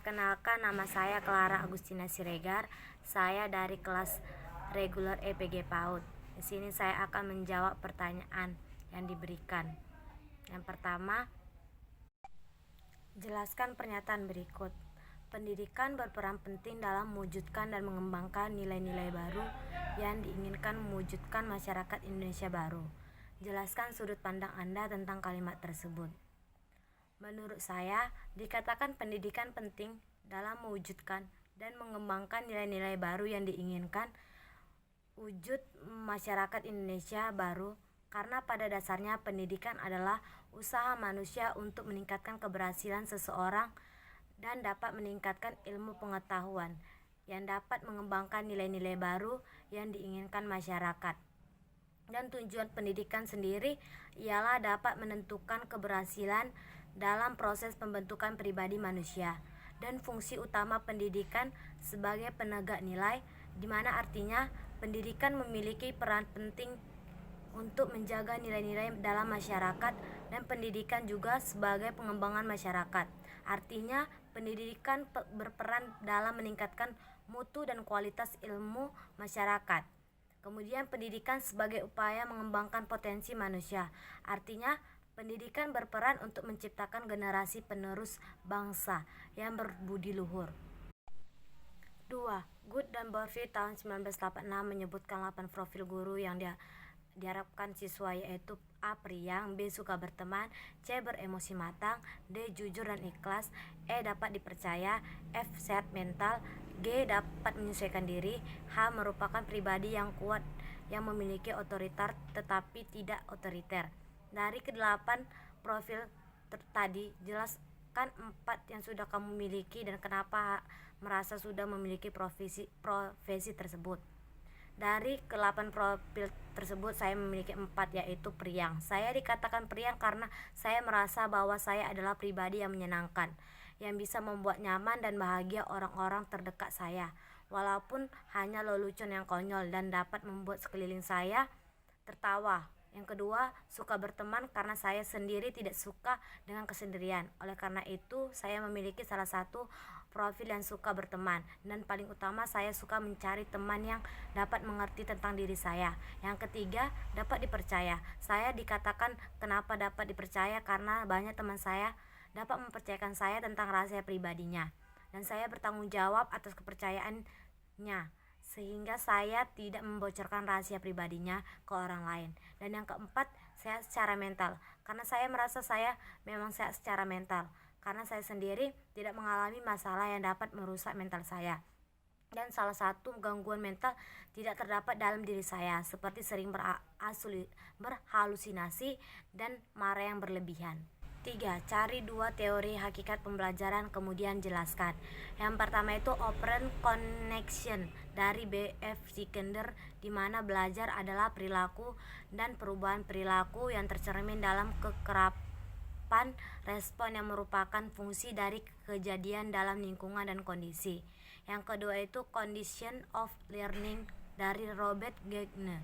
Perkenalkan, nama saya Clara Agustina Siregar. Saya dari kelas reguler EPG PAUD. Di sini saya akan menjawab pertanyaan yang diberikan. Yang pertama, jelaskan pernyataan berikut. Pendidikan berperan penting dalam mewujudkan dan mengembangkan nilai-nilai baru yang diinginkan mewujudkan masyarakat Indonesia baru. Jelaskan sudut pandang Anda tentang kalimat tersebut. Menurut saya, dikatakan pendidikan penting dalam mewujudkan dan mengembangkan nilai-nilai baru yang diinginkan wujud masyarakat Indonesia baru, karena pada dasarnya pendidikan adalah usaha manusia untuk meningkatkan keberhasilan seseorang dan dapat meningkatkan ilmu pengetahuan yang dapat mengembangkan nilai-nilai baru yang diinginkan masyarakat. Dan tujuan pendidikan sendiri ialah dapat menentukan keberhasilan dalam proses pembentukan pribadi manusia. Dan fungsi utama pendidikan sebagai penegak nilai, di mana artinya pendidikan memiliki peran penting untuk menjaga nilai-nilai dalam masyarakat, dan pendidikan juga sebagai pengembangan masyarakat. Artinya, pendidikan berperan dalam meningkatkan mutu dan kualitas ilmu masyarakat. Kemudian pendidikan sebagai upaya mengembangkan potensi manusia. Artinya, pendidikan berperan untuk menciptakan generasi penerus bangsa yang berbudi luhur. 2. Good dan Borfield tahun 1986 menyebutkan 8 profil guru yang diharapkan siswa, yaitu A. Priang, B. Suka berteman, C. Beremosi matang, D. Jujur dan ikhlas, E. Dapat dipercaya, F. Sehat mental, G. Dapat menyesuaikan diri, H. Merupakan pribadi yang kuat yang memiliki otoriter tetapi tidak otoriter. Dari ke-8 profil tadi, jelaskan 4 yang sudah kamu miliki dan kenapa merasa sudah memiliki profesi tersebut. Dari ke-8 profil tersebut, saya memiliki 4, yaitu Priang. Saya dikatakan Priang karena saya merasa bahwa saya adalah pribadi yang menyenangkan, yang bisa membuat nyaman dan bahagia orang-orang terdekat saya, walaupun hanya lelucon yang konyol, dan dapat membuat sekeliling saya tertawa. Yang kedua, suka berteman karena saya sendiri tidak suka dengan kesendirian. Oleh karena itu, saya memiliki salah satu profil yang suka berteman, dan paling utama saya suka mencari teman yang dapat mengerti tentang diri saya. Yang ketiga, dapat dipercaya. Saya dikatakan kenapa dapat dipercaya karena banyak teman saya dapat mempercayakan saya tentang rahasia pribadinya, dan saya bertanggung jawab atas kepercayaannya, sehingga saya tidak membocorkan rahasia pribadinya ke orang lain. Dan yang keempat, sehat secara mental, karena saya merasa saya memang sehat secara mental, karena saya sendiri tidak mengalami masalah yang dapat merusak mental saya. Dan salah satu gangguan mental tidak terdapat dalam diri saya, seperti sering berhalusinasi dan marah yang berlebihan. 3. Cari 2 teori hakikat pembelajaran, kemudian jelaskan. Yang pertama itu operant connection dari B.F. Schikaneder, di mana belajar adalah perilaku dan perubahan perilaku yang tercermin dalam kekerapan respon yang merupakan fungsi dari kejadian dalam lingkungan dan kondisi. Yang kedua itu condition of learning dari Robert Gagné,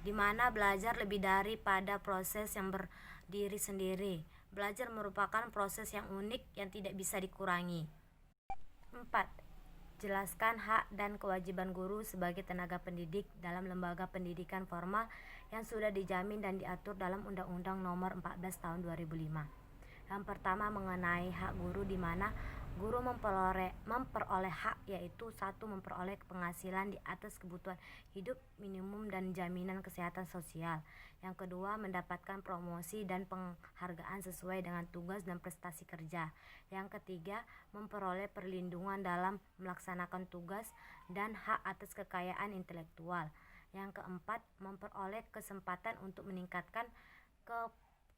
di mana belajar lebih daripada proses yang berdiri sendiri. Belajar merupakan proses yang unik yang tidak bisa dikurangi. 4. Jelaskan hak dan kewajiban guru sebagai tenaga pendidik dalam lembaga pendidikan formal yang sudah dijamin dan diatur dalam Undang-Undang Nomor 14 Tahun 2005. Yang pertama, mengenai hak guru, di mana guru memperoleh hak, yaitu 1. Memperoleh penghasilan di atas kebutuhan hidup minimum dan jaminan kesehatan sosial. Yang kedua, mendapatkan promosi dan penghargaan sesuai dengan tugas dan prestasi kerja. Yang ketiga, memperoleh perlindungan dalam melaksanakan tugas dan hak atas kekayaan intelektual. Yang keempat, memperoleh kesempatan untuk meningkatkan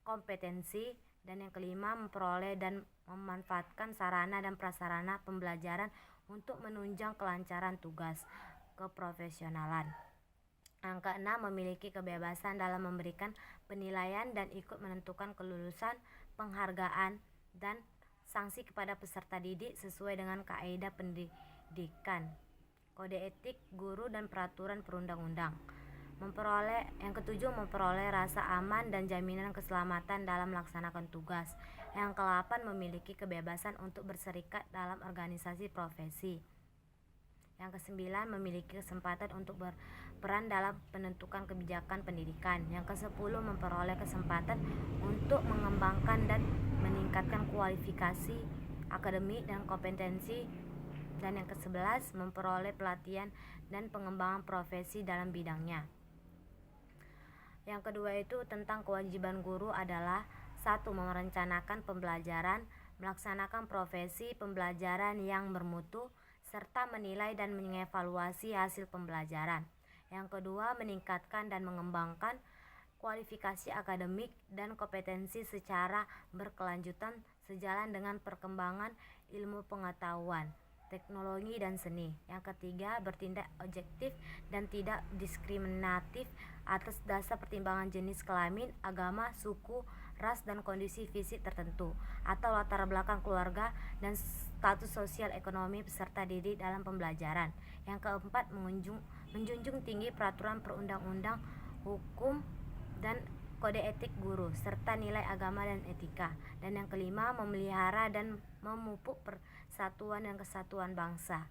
kompetensi. Dan yang kelima, memperoleh dan memanfaatkan sarana dan prasarana pembelajaran untuk menunjang kelancaran tugas keprofesionalan. Yang keenam, memiliki kebebasan dalam memberikan penilaian dan ikut menentukan kelulusan, penghargaan, dan sanksi kepada peserta didik sesuai dengan kaidah pendidikan, kode etik guru, dan peraturan perundang-undang. Yang ketujuh, memperoleh rasa aman dan jaminan keselamatan dalam melaksanakan tugas. Yang ke-8, memiliki kebebasan untuk berserikat dalam organisasi profesi. Yang ke-9, memiliki kesempatan untuk berperan dalam penentukan kebijakan pendidikan. Yang ke-10, memperoleh kesempatan untuk mengembangkan dan meningkatkan kualifikasi akademik dan kompetensi. Dan yang ke-11, memperoleh pelatihan dan pengembangan profesi dalam bidangnya. Yang kedua itu tentang kewajiban guru adalah 1. Merencanakan pembelajaran, melaksanakan profesi pembelajaran yang bermutu, serta menilai dan mengevaluasi hasil pembelajaran. Yang kedua, meningkatkan dan mengembangkan kualifikasi akademik dan kompetensi secara berkelanjutan sejalan dengan perkembangan ilmu pengetahuan, teknologi, dan seni. Yang ketiga, bertindak objektif dan tidak diskriminatif atas dasar pertimbangan jenis kelamin, agama, suku, ras, dan kondisi fisik tertentu, atau latar belakang keluarga dan status sosial ekonomi peserta didik dalam pembelajaran. Yang keempat, menjunjung tinggi peraturan perundang-undang, hukum, dan kode etik guru, serta nilai agama dan etika. Dan yang kelima, memelihara dan memupuk persatuan dan kesatuan bangsa.